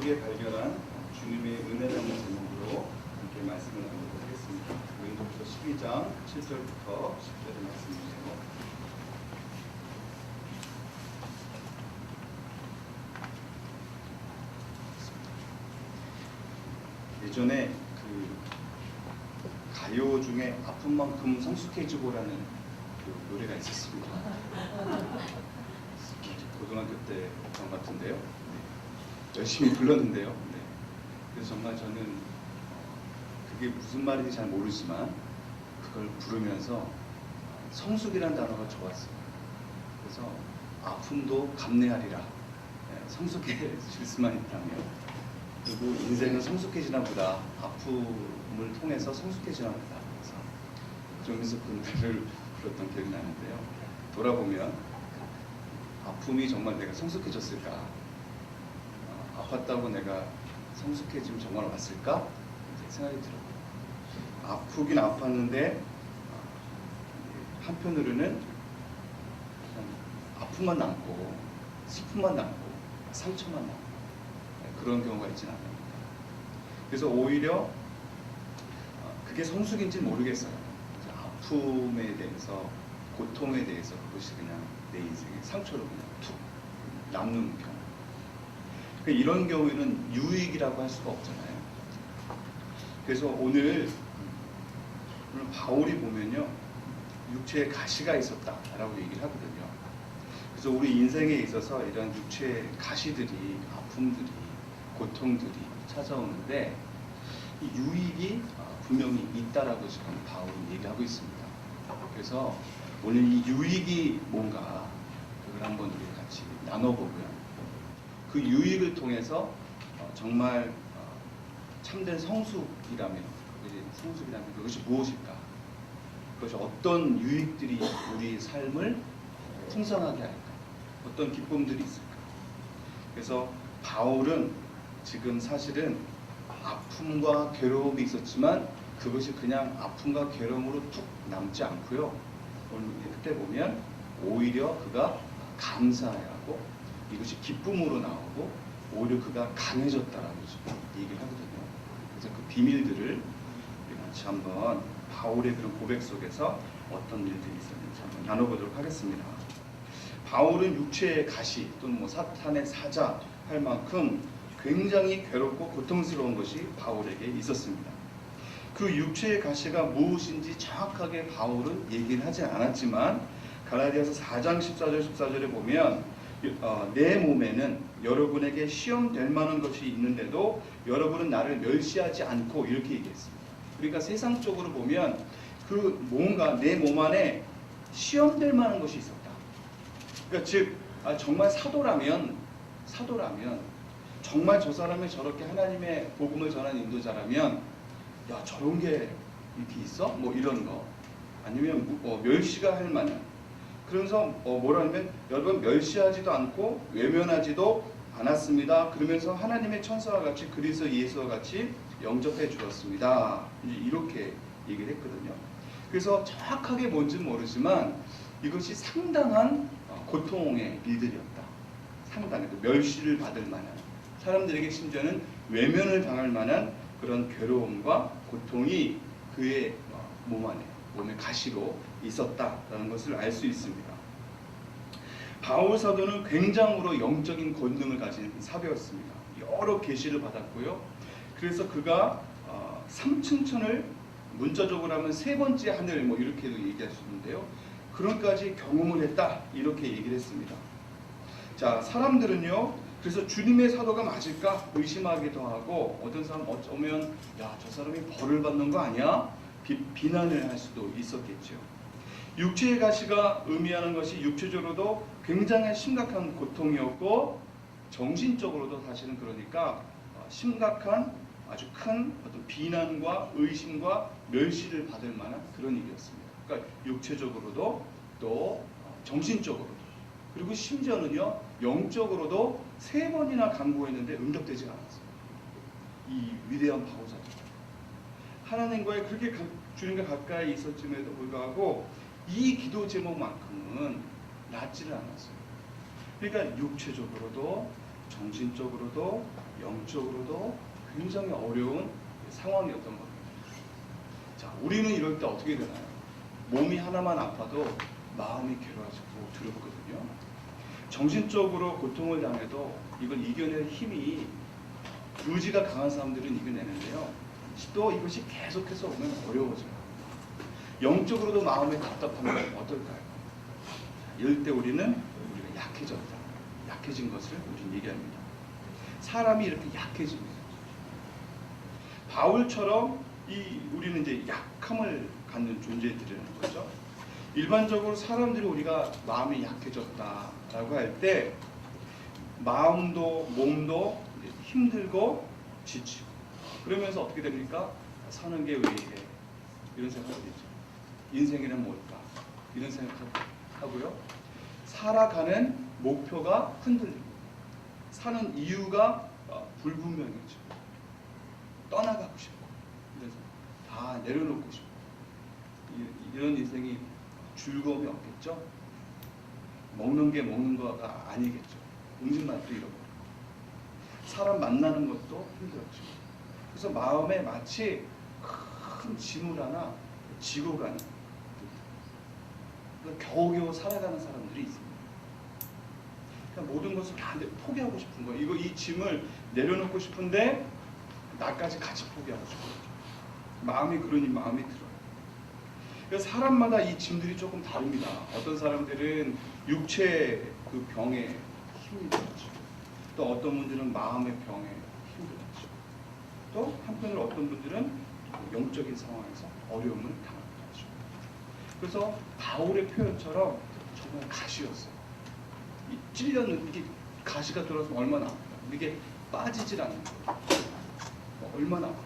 속에 발견한 주님의 은혜라는 제목으로 함께 말씀을 나누도록 하겠습니다. 고린도후서 12장 7절부터 10절의 말씀이세요. 예전에 가요 중에 아픈 만큼 성숙해지고라는 노래가 있었습니다. 고등학교 때 그런 것 같은데요. 네. 열심히 불렀는데요. 네. 그래서 정말 저는 그게 무슨 말인지 잘 모르지만 그걸 부르면서 성숙이라는 단어가 좋았어요. 그래서 아픔도 감내하리라. 네. 성숙해질 수만 있다면. 그리고 인생은 성숙해지나 보다. 아픔을 통해서 성숙해지나 보다. 그래서 그러면서 그 노래를 불렀던 기억이 나는데요. 돌아보면 아픔이 정말 내가 성숙해졌을까? 아팠다고 내가 성숙해지면 정말 왔을까? 생각이 들어요. 아프긴 아팠는데 한편으로는 아픔만 남고 슬픔만 남고 상처만 남고 그런 경우가 있지는 않습니다. 그래서 오히려 그게 성숙인지는 모르겠어요. 아픔에 대해서 고통에 대해서 그것이 그냥 내 인생의 상처로 그냥 툭 남는 경우. 이런 경우에는 유익이라고 할 수가 없잖아요. 그래서 오늘 바울이 보면요, 육체에 가시가 있었다라고 얘기를 하거든요. 그래서 우리 인생에 있어서 이런 육체의 가시들이, 아픔들이, 고통들이 찾아오는데 이 유익이 분명히 있다라고 지금 바울은 얘기하고 있습니다. 그래서 오늘 이 유익이 뭔가 그걸 한번 우리 같이 나눠보고요. 그 유익을 통해서 정말 참된 성숙이라면 그것이 무엇일까? 그것이 어떤 유익들이 우리 삶을 풍성하게 할까? 어떤 기쁨들이 있을까? 그래서 바울은 지금 사실은 아픔과 괴로움이 있었지만 그것이 그냥 아픔과 괴로움으로 툭 남지 않고요. 오늘 그때 보면 오히려 그가 감사하고 이것이 기쁨으로 나오고 오히려 그가 강해졌다라고 얘기를 하거든요. 그래서 그 비밀들을 우리 같이 한번 바울의 그런 고백 속에서 어떤 일들이 있었는지 한번 나눠보도록 하겠습니다. 바울은 육체의 가시 또는 사탄의 사자 할 만큼 굉장히 괴롭고 고통스러운 것이 바울에게 있었습니다. 그 육체의 가시가 무엇인지 정확하게 바울은 얘기를 하지 않았지만 갈라디아서 4장 14절에 보면 내 몸에는 여러분에게 시험될 만한 것이 있는데도 여러분은 나를 멸시하지 않고 이렇게 얘기했습니다. 그러니까 세상적으로 보면 그 뭔가 내 몸 안에 시험될 만한 것이 있었다. 그러니까 즉 정말 사도라면 정말 저 사람이 저렇게 하나님의 복음을 전하는 인도자라면 야 저런 게 이렇게 있어? 뭐 이런 거 아니면 멸시가 할 만한 그러면서 뭐라면 여러분 멸시하지도 않고 외면하지도 않았습니다. 그러면서 하나님의 천사와 같이 그리스도 예수와 같이 영접해 주었습니다. 이렇게 얘기를 했거든요. 그래서 정확하게 뭔지는 모르지만 이것이 상당한 고통의 일들이었다. 상당히 멸시를 받을 만한 사람들에게 심지어는 외면을 당할 만한 그런 괴로움과 고통이 그의 몸의 가시로 있었다라는 것을 알 수 있습니다. 바울 사도는 굉장으로 영적인 권능을 가진 사도였습니다. 여러 계시를 받았고요. 그래서 그가 3층 천을 문자적으로 하면 세 번째 하늘 이렇게도 얘기할 수 있는데요. 그런까지 경험을 했다 이렇게 얘기를 했습니다. 자, 사람들은요. 그래서 주님의 사도가 맞을까 의심하기도 하고 어떤 사람 어쩌면 야, 저 사람이 벌을 받는 거 아니야? 비난을 할 수도 있었겠죠. 육체의 가시가 의미하는 것이 육체적으로도 굉장히 심각한 고통이었고 정신적으로도 사실은 그러니까 심각한 아주 큰 어떤 비난과 의심과 멸시를 받을 만한 그런 일이었습니다. 그러니까 육체적으로도 또 정신적으로도 그리고 심지어는요 영적으로도 3번이나 간구했는데 응답되지 않았어요. 이 위대한 바울사도 하나님과의 그렇게 주님과 가까이 있었음에도 불구하고 이 기도 제목만큼은 낫지를 않았어요. 그러니까 육체적으로도 정신적으로도 영적으로도 굉장히 어려운 상황이었던 겁니다. 자, 우리는 이럴 때 어떻게 되나요? 몸이 하나만 아파도 마음이 괴로워지고 두렵거든요. 정신적으로 고통을 당해도 이걸 이겨낼 힘이, 의지가 강한 사람들은 이겨내는데요. 또 이것이 계속해서 오면 어려워져요. 영적으로도 마음이 답답하면 어떨까요? 이럴 때 우리가 약해졌다. 약해진 것을 우리는 얘기합니다. 사람이 이렇게 약해집니다. 바울처럼 우리는 이제 약함을 갖는 존재들이라는 거죠. 일반적으로 사람들이 우리가 마음이 약해졌다라고 할 때 마음도 몸도 힘들고 지치고, 그러면서 어떻게 됩니까? 사는 게 왜 이래? 이런 생각이 들죠. 인생이란 뭘까? 이런 생각하고요. 살아가는 목표가 흔들리고, 사는 이유가 불분명해지고, 떠나가고 싶고, 그래서 다 내려놓고 싶고, 이런 인생이 즐거움이 없겠죠? 먹는 게 먹는 거가 아니겠죠. 음식맛도 잃어버리고, 사람 만나는 것도 힘들었죠. 그래서 마음에 마치 큰 짐을 하나 지고 가는, 겨우겨우 살아가는 사람들이 있습니다. 그러니까 모든 것을 다 포기하고 싶은 거예요. 이 짐을 내려놓고 싶은데 나까지 같이 포기하고 싶어요. 마음이 그러니 마음이 들어요. 그래서 사람마다 이 짐들이 조금 다릅니다. 어떤 사람들은 육체 그 병에 힘이 들어지고, 또 어떤 분들은 마음의 병에 힘이 들어지고, 또 한편으로 어떤 분들은 영적인 상황에서 어려움을 당하기도 하죠. 그래서 바울의 표현처럼 정말 가시였어요. 찔려는 이게 가시가 들어서 얼마나 아파요. 이게 빠지질 않는 거예요. 얼마나 아파요.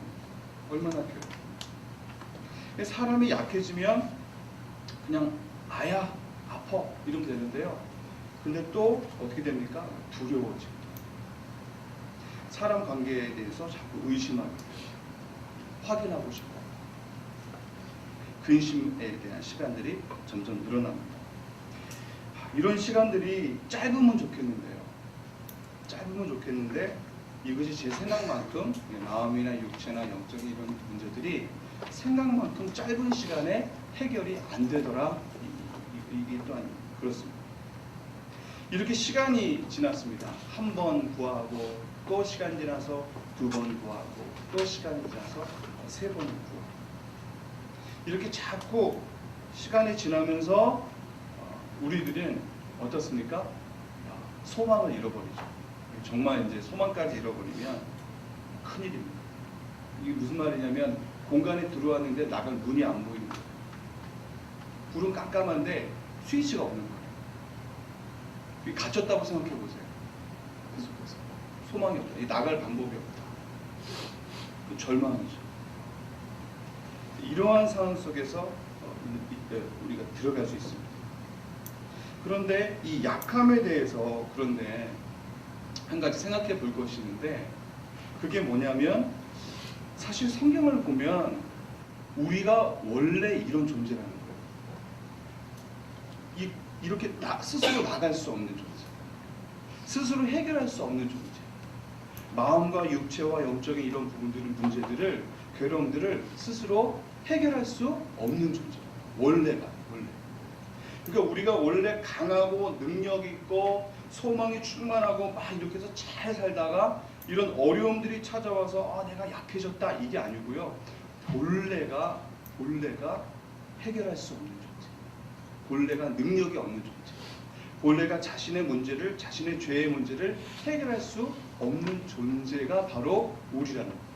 얼마나 괴로워요. 사람이 약해지면 그냥 아야 아파 이렇게 되는데요. 근데 또 어떻게 됩니까? 두려워집니다. 사람 관계에 대해서 자꾸 의심하게 돼요. 확인하고 싶어. 근심에 대한 시간들이 점점 늘어납니다. 이런 시간들이 짧으면 좋겠는데요. 짧으면 좋겠는데 이것이 제 생각만큼, 마음이나 육체나 영적인 이런 문제들이 생각만큼 짧은 시간에 해결이 안 되더라. 이게 또한 그렇습니다. 이렇게 시간이 지났습니다. 한 번 구하고, 또 시간 지나서 두 번 구하고, 또 시간이 지나서 세 번 구하고, 이렇게 자꾸 시간이 지나면서 우리들은 어떻습니까? 소망을 잃어버리죠. 정말 이제 소망까지 잃어버리면 큰일입니다. 이게 무슨 말이냐면, 공간에 들어왔는데 나갈 문이 안 보이는 거예요. 불은 깜깜한데 스위치가 없는 거예요. 갇혔다고 생각해 보세요. 그 속에서 소망이 없다. 나갈 방법이 없다. 절망이죠. 이러한 상황 속에서 우리가 들어갈 수 있습니다. 그런데 이 약함에 대해서 그런데 한 가지 생각해 볼 것이 있는데, 그게 뭐냐면 사실 성경을 보면 우리가 원래 이런 존재라는 거예요. 이렇게 스스로 나갈 수 없는 존재, 스스로 해결할 수 없는 존재, 마음과 육체와 영적인 이런 문제들을, 괴로움들을 스스로 해결할 수 없는 존재. 원래. 그러니까 우리가 원래 강하고 능력 있고 소망이 충만하고 막 이렇게 해서 잘 살다가 이런 어려움들이 찾아와서 내가 약해졌다, 이게 아니고요. 본래가 해결할 수 없는 존재, 본래가 능력이 없는 존재, 본래가 자신의 문제를, 자신의 죄의 문제를 해결할 수 없는 존재가 바로 우리라는 거예요.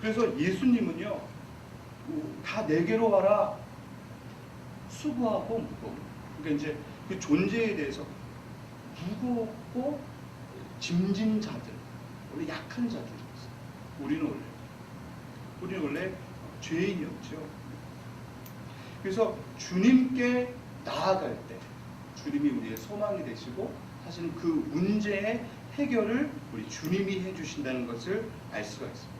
그래서 예수님은요, 다 내게로 와라, 수고하고 무거워. 그러니까 이제 그 존재에 대해서 무겁고 짐진 자들, 원래 약한 자들이었어요. 우리는 원래 죄인이었죠. 그래서 주님께 나아갈 때 주님이 우리의 소망이 되시고, 사실은 그 문제의 해결을 우리 주님이 해주신다는 것을 알 수가 있습니다.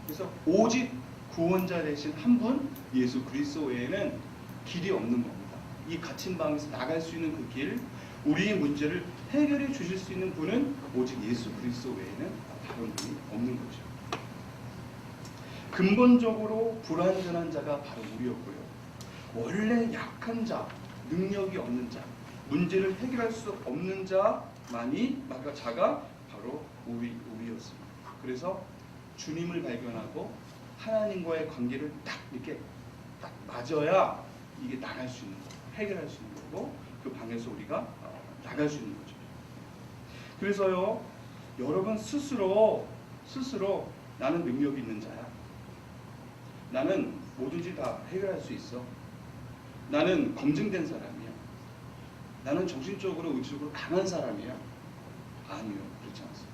그래서 오직 구원자 되신 한 분, 예수 그리스도 외에는 길이 없는 겁니다. 이 갇힌 방에서 나갈 수 있는 그 길, 우리의 문제를 해결해 주실 수 있는 분은 오직 예수 그리스도 외에는 다른 분이 없는 거죠. 근본적으로 불완전한 자가 바로 우리였고요. 원래 약한 자, 능력이 없는 자, 문제를 해결할 수 없는 자가 바로 우리였습니다. 그래서 주님을 발견하고 하나님과의 관계를 딱 이렇게 딱 맞아야 이게 나갈 수 있는 거고, 해결할 수 있는 거고, 그 방에서 우리가 나갈 수 있는 거죠. 그래서요, 여러분 스스로 나는 능력이 있는 자야. 나는 뭐든지 다 해결할 수 있어. 나는 검증된 사람이야. 나는 정신적으로 의지적으로 강한 사람이야. 아니요, 그렇지 않습니다.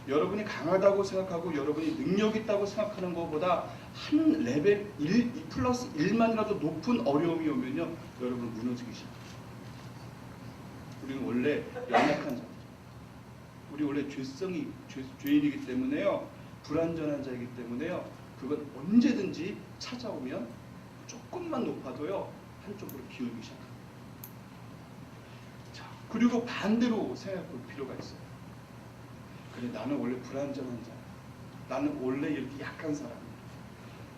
여러분이 강하다고 생각하고 여러분이 능력 있다고 생각하는 것보다 한 레벨 1 플러스 1만이라도 높은 어려움이 오면요, 여러분 무너지기 시작합니다. 우리는 원래 연약한 자, 우리 원래 죄인이기 때문에요, 불완전한 자이기 때문에요, 그건 언제든지 찾아오면 조금만 높아도요 한쪽으로 기울기 시작합니다. 자, 그리고 반대로 생각해 볼 필요가 있어요. 그래, 나는 원래 불완전한 자야. 나는 원래 이렇게 약한 사람이야.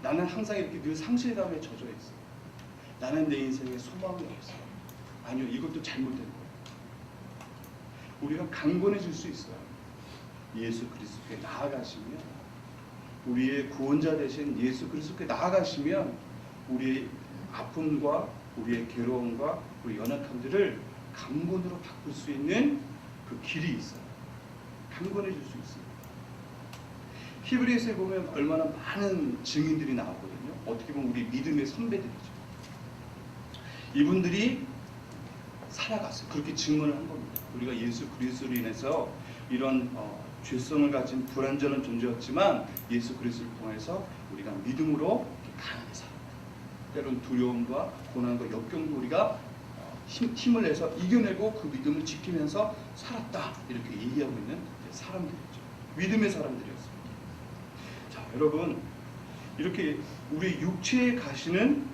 나는 항상 이렇게 늘 상실감에 젖어 있어. 나는 내 인생에 소망이 없어. 아니요, 이것도 잘못된 거예요. 우리가 강건해질 수 있어요. 예수 그리스도께 나아가시면, 우리의 구원자 되신 예수 그리스도께 나아가시면 우리의 아픔과 우리의 괴로움과 우리 연약함들을 강건으로 바꿀 수 있는 그 길이 있어요. 강건해질 수 있습니다. 히브리서에 보면 얼마나 많은 증인들이 나오거든요. 어떻게 보면 우리 믿음의 선배들이죠. 이분들이 살아갔어요. 그렇게 증언을 한 겁니다. 우리가 예수 그리스도로 인해서 이런 죄성을 가진 불완전한 존재였지만 예수 그리스도를 통해서 우리가 믿음으로 강하게 살았다. 때로는 두려움과 고난과 역경도 우리가 힘을 내서 이겨내고 그 믿음을 지키면서 살았다. 이렇게 얘기하고 있는 사람들이죠. 믿음의 사람들이었습니다. 자, 여러분, 이렇게 우리 육체의 가시는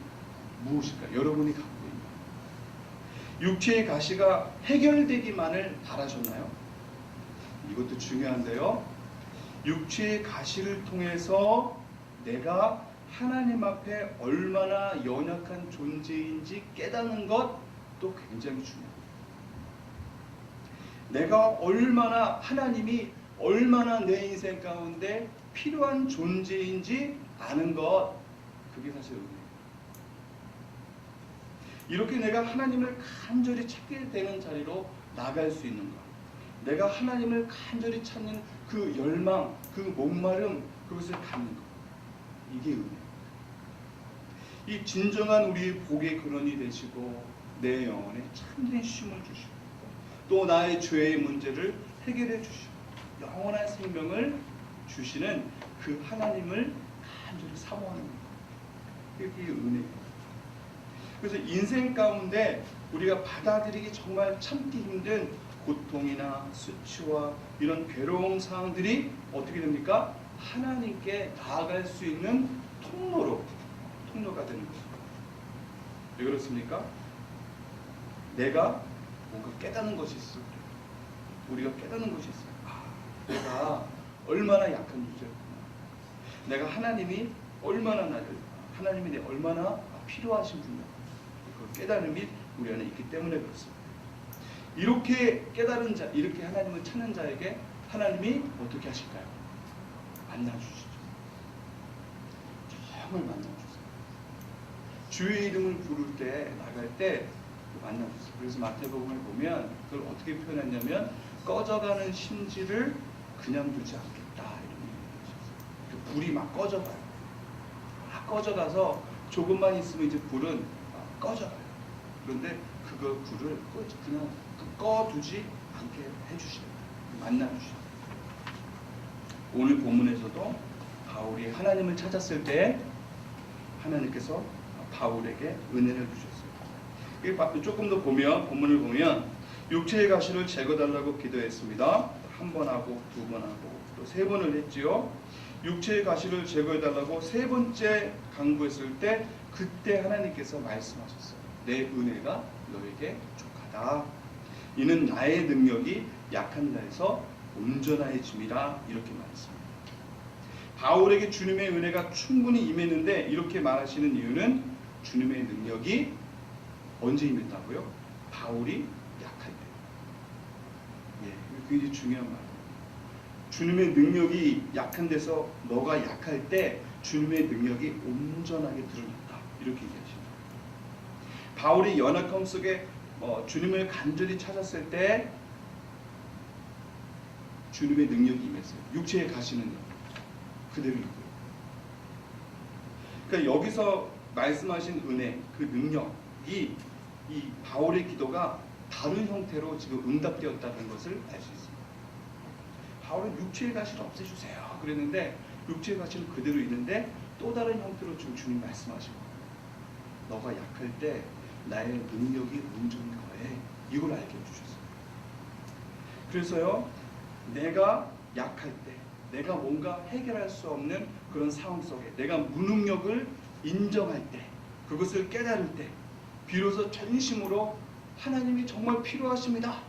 무엇일까요? 여러분이 갖고 있는 육체의 가시가 해결되기만을 바라셨나요? 이것도 중요한데요. 육체의 가시를 통해서 내가 하나님 앞에 얼마나 연약한 존재인지 깨닫는 것도 굉장히 중요합니다. 내가 얼마나, 하나님이 얼마나 내 인생 가운데 필요한 존재인지 아는 것, 그게 사실 은혜예요. 이렇게 내가 하나님을 간절히 찾게 되는 자리로 나갈 수 있는 것, 내가 하나님을 간절히 찾는 그 열망, 그 목마름, 그것을 갖는 것, 이게 은혜입니다. 이 진정한 우리의 복의 근원이 되시고 내 영혼에 참된 쉼을 주시고 또 나의 죄의 문제를 해결해 주시고 영원한 생명을 주시는 그 하나님을 간절히 사모하는 것, 그게 은혜예요. 그래서 인생 가운데 우리가 받아들이기 정말 참기 힘든 고통이나 수치와 이런 괴로운 상황들이 어떻게 됩니까? 하나님께 나아갈 수 있는 통로가 되는 거죠. 왜 그렇습니까? 내가 뭔가 깨닫는 것이 있어요. 우리가 깨닫는 것이 있어요. 내가 얼마나 약한 존재였구나. 내가 하나님이 내 얼마나 필요하신 분이야. 그 깨달음이 우리 안에 있기 때문에 그렇습니다. 이렇게 깨달은 자, 이렇게 하나님을 찾는 자에게 하나님이 어떻게 하실까요? 만나주시죠. 정말 만나주세요. 주의 이름을 부를 때, 나갈 때 만나주세요. 그래서 마태복음을 보면 그걸 어떻게 표현했냐면 꺼져가는 심지를 그냥 두지 않겠다, 이런 얘기를 하셨어요. 불이 막 꺼져가요. 막 꺼져가서 조금만 있으면 이제 불은 꺼져가요. 그런데 그거 불을 그냥 꺼두지 않게 해주셔야 돼요. 만나주셔야 돼요. 오늘 본문에서도 바울이 하나님을 찾았을 때 하나님께서 바울에게 은혜를 주셨어요. 조금 더 보면, 본문을 보면 육체의 가시를 제거달라고 기도했습니다. 한 번 하고 두 번 하고 또 세 번을 했지요. 육체의 가시를 제거해달라고 세 번째 강구했을 때 그때 하나님께서 말씀하셨어요. 내 은혜가 너에게 족하다. 못하다. 이는 나의 능력이 약한 자에서 온전해짐이라 이렇게 말했습니다. 바울에게 주님의 은혜가 충분히 임했는데 이렇게 말하시는 이유는 주님의 능력이 언제 임했다고요? 바울이 약할 때. 예, 굉장히 중요한 말이에요. 주님의 능력이 약한 데서 너가 약할 때 주님의 능력이 온전하게 드러났다. 이렇게 얘기하십니다. 바울이 연약함 속에 주님을 간절히 찾았을 때 주님의 능력이 임했어요. 육체에 가시는 그대로 있고요. 그러니까 여기서 말씀하신 은혜, 그 능력이 이 바울의 기도가 다른 형태로 지금 응답되었다는 것을 알 수 있습니다. 바울은 육체의 가시를 없애주세요 그랬는데 육체의 가시는 그대로 있는데 또 다른 형태로 지금 주님 말씀하시고 너가 약할 때 나의 능력이 온전히 거해. 이걸 알게 해주셨어요. 그래서요, 내가 약할 때, 내가 뭔가 해결할 수 없는 그런 상황 속에 내가 무능력을 인정할 때, 그것을 깨달을 때 비로소 전심으로 하나님이 정말 필요하십니다.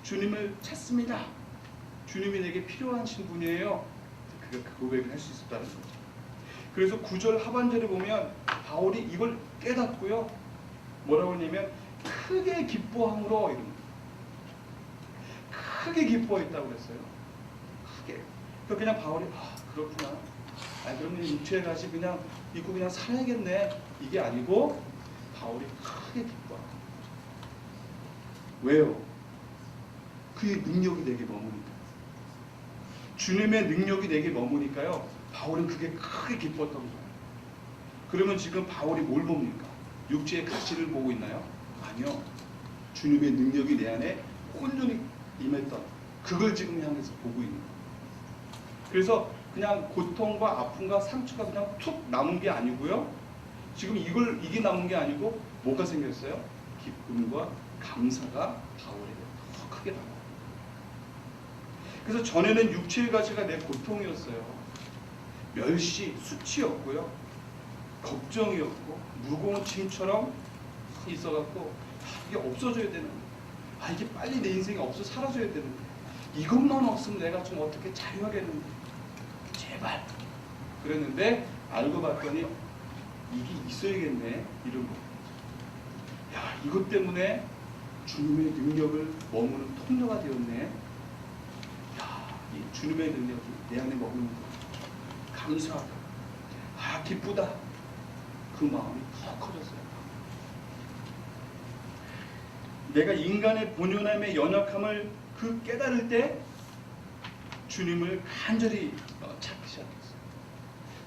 주님을 찾습니다. 주님이 내게 필요하신 분이에요. 그 고백을 할 수 있었다는 거죠. 그래서 9절 하반절에 보면 바울이 이걸 깨닫고요. 뭐라고 하냐면 크게 기뻐함으로 이런 크게 기뻐했다고 그랬어요. 크게. 그냥 바울이 그렇구나. 그러면 육체에 가시 그냥 입고 그냥 살아야겠네. 이게 아니고 바울이 크게 기뻐하는 거죠. 왜요? 그의 능력이 내게 머무니까. 주님의 능력이 내게 머무니까요. 바울은 그게 크게 기뻤던 거예요. 그러면 지금 바울이 뭘 봅니까? 육체의 가시를 보고 있나요? 아니요. 주님의 능력이 내 안에 온전히 임했던 그걸 지금 향해서 보고 있는 거예요. 그래서 그냥 고통과 아픔과 상처가 그냥 툭 남은 게 아니고요. 지금 이게 남은 게 아니고 뭐가 생겼어요? 기쁨과 감사가 바울에게 더 크게 남아요. 그래서 전에는 육체의 가시가 내 고통이었어요. 멸시, 수치였고요. 걱정이었고 무거운 짐처럼 있어갖고 이게 없어져야 되는데 이게 빨리 내 인생이 없어 사라져야 되는데 이것만 없으면 내가 좀 어떻게 자유하겠는데 제발 그랬는데 알고 봤더니 이게 있어야겠네 이런 거. 야, 이것 때문에 주님의 능력을 머무는 통로가 되었네. 야, 이 주님의 능력이 내 안에 머무는 거 감사하다. 기쁘다. 그 마음이 더 커졌어요. 내가 인간의 본연함의 연약함을 깨달을 때 주님을 간절히 찾기 시작했어요.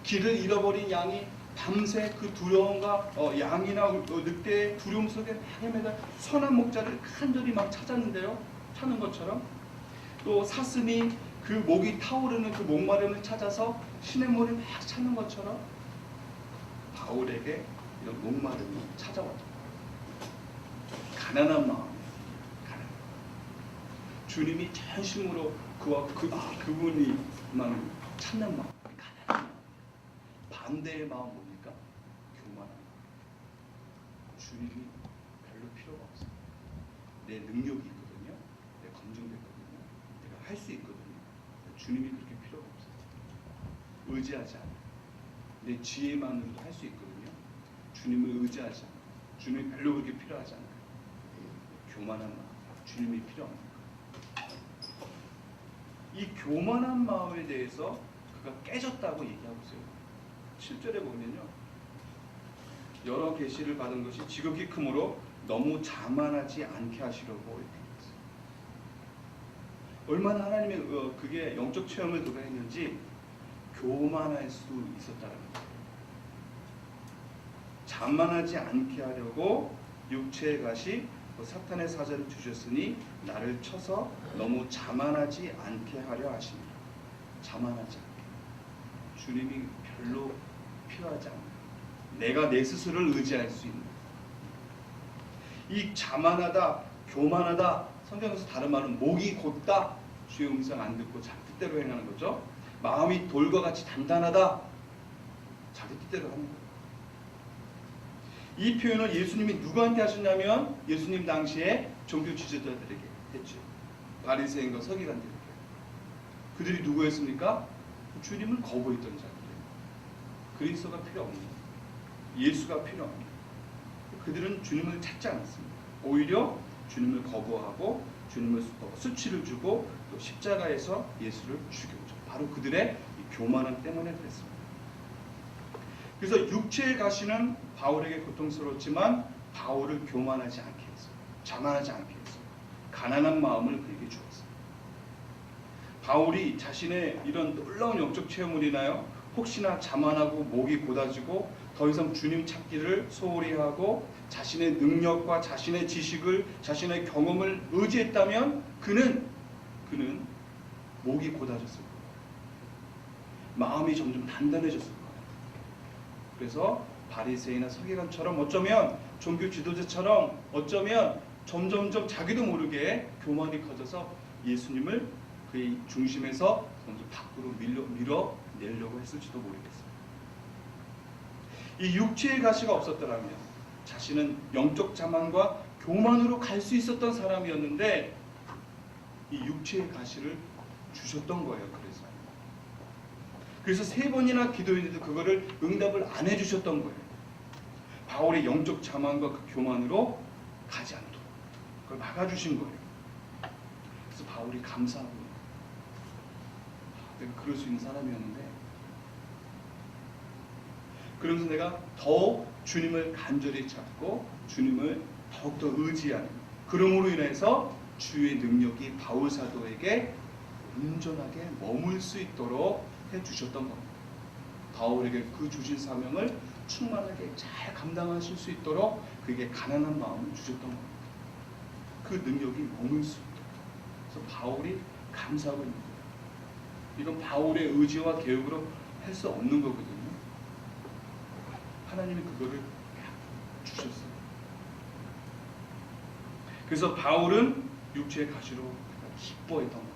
길을 잃어버린 양이 밤새 그 두려움과 양이나 늑대의 두려움 속에 헤매다 선한 목자를 간절히 막 찾았는데요. 찾는 것처럼 또 사슴이 그 목이 타오르는 그 목마름을 찾아서 시냇물을 막 찾는 것처럼 바울에게 이런 목마름이 찾아왔다. 가난한 마음, 주님이 전심으로 그분이만 찾는 마음, 가난한 마음. 반대의 마음 뭡니까? 교만한 마음. 주님이 별로 필요가 없어요. 내 능력이 있거든요. 내가 검증됐거든요. 내가 할 수 있거든요. 주님이 그렇게 필요가 없어요. 의지하지 않아요. 내 지혜만으로도 할 수 있거든요. 주님을 의지하지 않아요. 주님이 별로 그렇게 필요하지 않아요. 교만한 마음, 주님이 필요합니다. 이 교만한 마음에 대해서 그가 깨졌다고 얘기하고 있어요. 7절에 보면요. 여러 계시를 받은 것이 지극히 크므로 너무 자만하지 않게 하시려고 이렇게 했어요. 얼마나 하나님의 그게 영적 체험을 그가 했는지 교만할 수 있었다는 거예요. 자만하지 않게 하려고 육체의 가시 사탄의 사자를 주셨으니 나를 쳐서 너무 자만하지 않게 하려 하십니다. 자만하지 않게. 주님이 별로 필요하지 않아요. 내가 내 스스로를 의지할 수 있는. 이 자만하다, 교만하다, 성경에서 다른 말은 목이 곧다, 주의 음성 안 듣고 자기 뜻대로 행하는 거죠. 마음이 돌과 같이 단단하다, 자기 뜻대로 하는 거예요. 이 표현을 예수님이 누구한테 하셨냐면 예수님 당시에 종교 지도자들에게 했죠. 바리새인과 서기관들에게. 그들이 누구였습니까? 주님을 거부했던 자들이에요. 그리스도가 필요 없는, 예수가 필요합니다. 그들은 주님을 찾지 않았습니다. 오히려 주님을 거부하고 주님을 수치를 주고 또 십자가에서 예수를 죽였죠. 바로 그들의 이 교만함 때문에 그랬습니다. 그래서 육체의 가시는 바울에게 고통스러웠지만 바울을 교만하지 않게 했어요. 자만하지 않게 했어요. 가난한 마음을 그에게 주었어요. 바울이 자신의 이런 놀라운 영적 체험을 인하여 혹시나 자만하고 목이 곧아지고 더 이상 주님 찾기를 소홀히 하고 자신의 능력과 자신의 지식을, 자신의 경험을 의지했다면 그는 목이 곧아졌을 거예요. 마음이 점점 단단해졌을 거예요. 그래서 바리새인이나 서기관처럼 어쩌면 종교 지도자처럼 어쩌면 점점점 자기도 모르게 교만이 커져서 예수님을 그의 중심에서 점점 밖으로 밀어내려고 했을지도 모르겠어요. 이 육체의 가시가 없었더라면 자신은 영적 자만과 교만으로 갈 수 있었던 사람이었는데 이 육체의 가시를 주셨던 거예요. 그래서 3번이나 기도했는데도 그거를 응답을 안 해주셨던 거예요. 바울의 영적 자만과 그 교만으로 가지 않도록 그걸 막아주신 거예요. 그래서 바울이 감사하고 내가 그럴 수 있는 사람이었는데, 그러면서 내가 더 주님을 간절히 찾고 주님을 더욱더 의지하는, 그러므로 인해서 주의 능력이 바울 사도에게 온전하게 머물 수 있도록 해주셨던 겁니다. 바울에게 그 주신 사명을 충만하게 잘 감당하실 수 있도록 그에게 가난한 마음을 주셨던 겁니다. 그 능력이 머물 수 있도록. 그래서 바울이 감사하고 있는 거예요. 이건 바울의 의지와 계획으로 할 수 없는 거거든요. 하나님이 그거를 주셨어요. 그래서 바울은 육체의 가시로 기뻐했던 겁니다.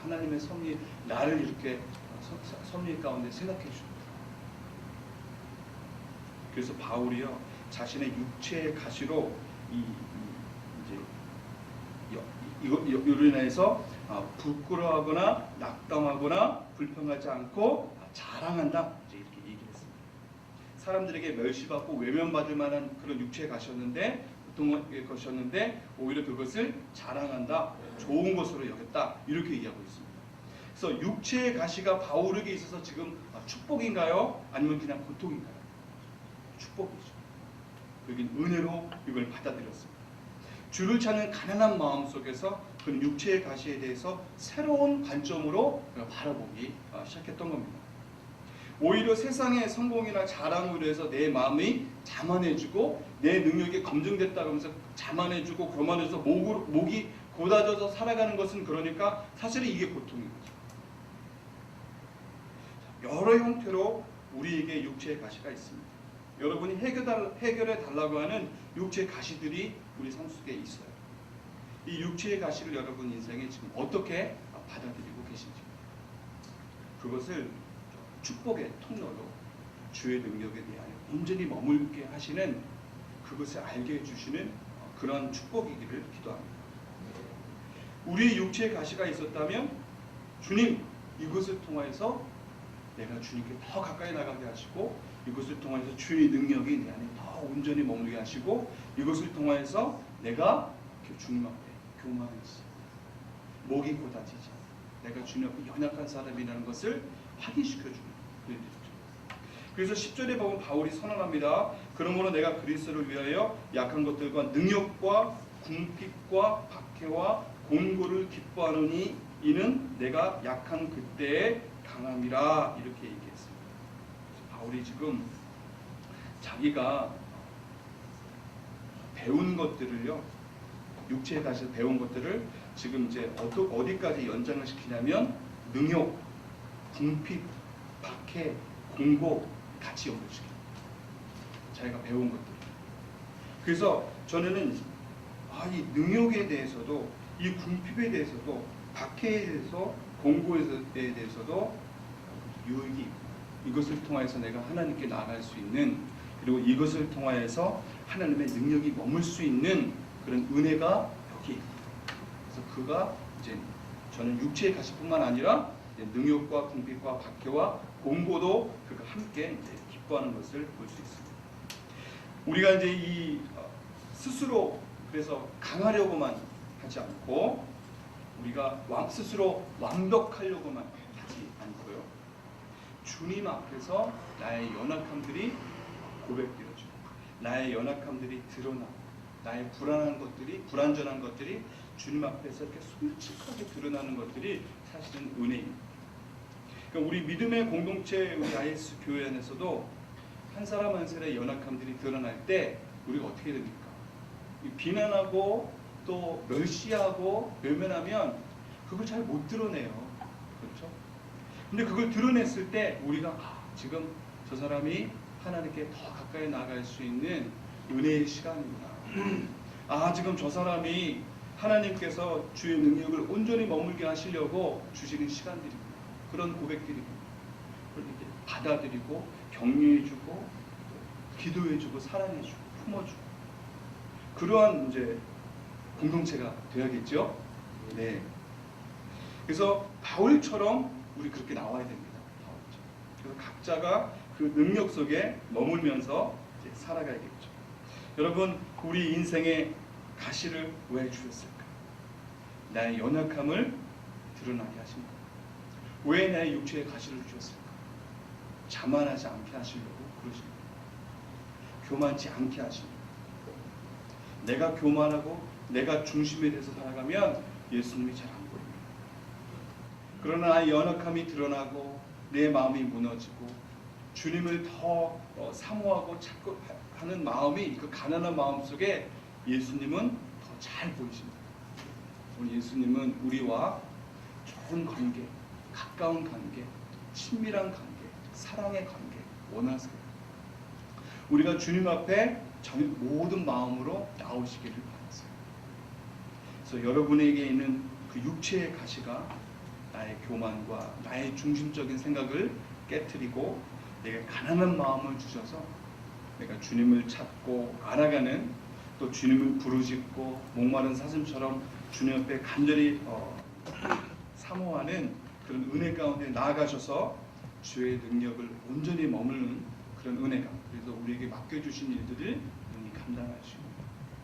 하나님의 섭리, 나를 이렇게 섭리 가운데 생각해 주십니다. 그래서 바울이요, 자신의 육체의 가시로 이로 인해서 부끄러워하거나 낙담하거나 불평하지 않고 자랑한다, 이렇게 얘기를 했습니다. 사람들에게 멸시받고 외면받을 만한 그런 육체의 가시였는데, 고통의 것이었는데 오히려 그것을 자랑한다, 좋은 것으로 여겼다, 이렇게 얘기하고 있습니다. 그래서 육체의 가시가 바울에게 있어서 지금 축복인가요? 아니면 그냥 고통인가요? 축복이죠. 그긴 은혜로 이걸 받아들였습니다. 주를 찾는 가난한 마음 속에서 그 육체의 가시에 대해서 새로운 관점으로 바라보기 시작했던 겁니다. 오히려 세상의 성공이나 자랑으로 해서 내 마음이 자만해지고 내 능력이 검증됐다 그러면서 자만해지고 교만해져서 목이 곧아져서 살아가는 것은, 그러니까 사실은 이게 고통인 거죠. 여러 형태로 우리에게 육체의 가시가 있습니다. 여러분이 해결해 달라고 하는 육체의 가시들이 우리 삶 속에 있어요. 이 육체의 가시를 여러분 인생에 지금 어떻게 받아들이고 계신지, 그것을 축복의 통로로 주의 능력에 대하여 온전히 머물게 하시는, 그것을 알게 해주시는 그런 축복이기를 기도합니다. 우리의 육체의 가시가 있었다면 주님, 이것을 통해서 내가 주님께 더 가까이 나가게 하시고, 이것을 통해서 주의 능력이 내 안에 더 온전히 머물게 하시고, 이것을 통해서 내가 주님 앞에 교만하지, 목이 곧아지지, 내가 주님 앞에 연약한 사람이라는 것을 확인시켜주는 일이죠. 그래서 10절에 보면 바울이 선언합니다. 그러므로 내가 그리스도를 위하여 약한 것들과 능력과 궁핍과 박해와 곤고를 기뻐하노니 이는 내가 약한 그때의 강함이라, 이렇게 얘기했습니다. 바울이 지금 자기가 배운 것들을요, 육체에 가서 배운 것들을 지금 이제 어디까지 연장을 시키냐면 능욕, 궁핍, 박해, 공고 같이 연결시켜요. 자기가 배운 것들. 그래서 저는 이 능욕에 대해서도, 이 궁핍에 대해서도, 박해에 대해서, 공고에 대해서도 유익이 있고, 이것을 통해서 내가 하나님께 나아갈 수 있는, 그리고 이것을 통하여서 하나님의 능력이 머물 수 있는 그런 은혜가 여기. 그래서 그가 이제 저는 육체의 가시뿐만 아니라 능욕과 궁핍과 박해와 공고도 그가 함께 이제 기뻐하는 것을 볼 수 있습니다. 우리가 이제 이 스스로 그래서 강하려고만 하지 않고 우리가 스스로 완벽하려고만 하지 않고요. 주님 앞에서 나의 연약함들이 고백되어지고 나의 연약함들이 드러나고 나의 불완전한 것들이 주님 앞에서 이렇게 솔직하게 드러나는 것들이 사실은 은혜입니다. 그러니까 우리 믿음의 공동체 우리 IS 교회 안에서도 한 사람 한 사람의 연약함들이 드러날 때 우리가 어떻게 됩니까? 비난하고 또 멸시하고 외면하면 그걸 잘 못 드러내요. 그렇죠? 근데 그걸 드러냈을 때 우리가 지금 저 사람이 하나님께 더 가까이 나아갈 수 있는 은혜의 시간이구나. 지금 저 사람이 하나님께서 주의 능력을 온전히 머물게 하시려고 주시는 시간들이구나. 그런 고백들이구나. 그걸 이렇게 받아들이고 격려해주고 기도해주고 사랑해주고 품어주고 그러한 이제 공동체가 되어야겠죠. 네. 그래서 바울처럼 우리 그렇게 나와야 됩니다. 그래서 각자가 그 능력 속에 머물면서 이제 살아가야겠죠. 여러분, 우리 인생의 가시를 왜 주셨을까? 나의 연약함을 드러나게 하신 거예요. 왜 나의 육체의 가시를 주셨을까? 자만하지 않게 하시려고 그러신 거예요. 교만치 않게 하시는 거예요. 내가 교만하고 내가 중심에 대해서 살아가면 예수님이 잘 안 보입니다. 그러나 나의 연약함이 드러나고 내 마음이 무너지고 주님을 더 사모하고 찾고 하는 마음이 그 가난한 마음 속에 예수님은 더 잘 보이십니다. 오늘 예수님은 우리와 좋은 관계, 가까운 관계, 친밀한 관계, 사랑의 관계 원하세요. 우리가 주님 앞에 모든 마음으로 나오시기를 바라세요. 그래서 여러분에게 있는 그 육체의 가시가 나의 교만과 나의 중심적인 생각을 깨트리고 내게 가난한 마음을 주셔서 내가 주님을 찾고 알아가는 또 주님을 부르짖고 목마른 사슴처럼 주님 앞에 간절히 사모하는 그런 은혜 가운데 나아가셔서 주의 능력을 온전히 머무르는 그런 은혜가 그래서 우리에게 맡겨주신 일들을 능히 감당하시고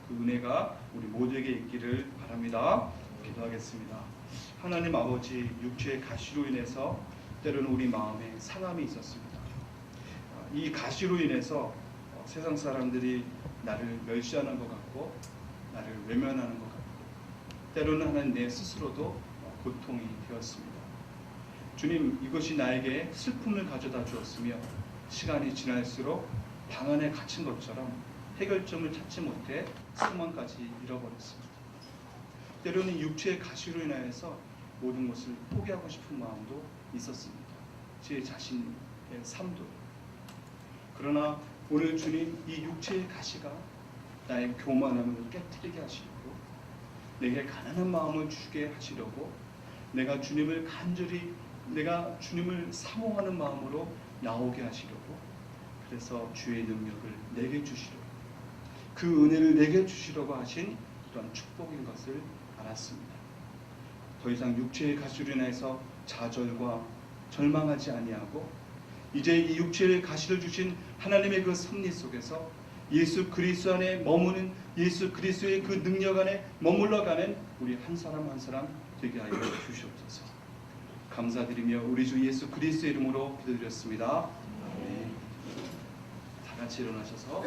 그 은혜가 우리 모두에게 있기를 바랍니다. 기도하겠습니다. 하나님 아버지 육체의 가시로 인해서 때로는 우리 마음에 상함이 있었습니다. 이 가시로 인해서 세상 사람들이 나를 멸시하는 것 같고 나를 외면하는 것 같고 때로는 하나님 내 스스로도 고통이 되었습니다. 주님 이것이 나에게 슬픔을 가져다 주었으며 시간이 지날수록 방 안에 갇힌 것처럼 해결점을 찾지 못해 소망까지 잃어버렸습니다. 때로는 육체의 가시로 인하여서 모든 것을 포기하고 싶은 마음도 있었습니다. 제 자신의 삶도. 그러나 오늘 주님 이 육체의 가시가 나의 교만함을 깨트리게 하시고 내게 가난한 마음을 주게 하시려고 내가 주님을 간절히 내가 주님을 사모하는 마음으로 나오게 하시려고 그래서 주의 능력을 내게 주시려고 그 은혜를 내게 주시려고 하신 이런 축복인 것을 알았습니다. 더 이상 육체의 가시로 인해서 좌절과 절망하지 아니하고 이제 이 육체의 가시를 주신 하나님의 그 섭리 속에서 예수 그리스도 안에 머무는 예수 그리스도의 그 능력 안에 머물러가는 우리 한 사람 한 사람 되게 하여 주시옵소서. 감사드리며 우리 주 예수 그리스도의 이름으로 기도드렸습니다. 네. 다 같이 일어나셔서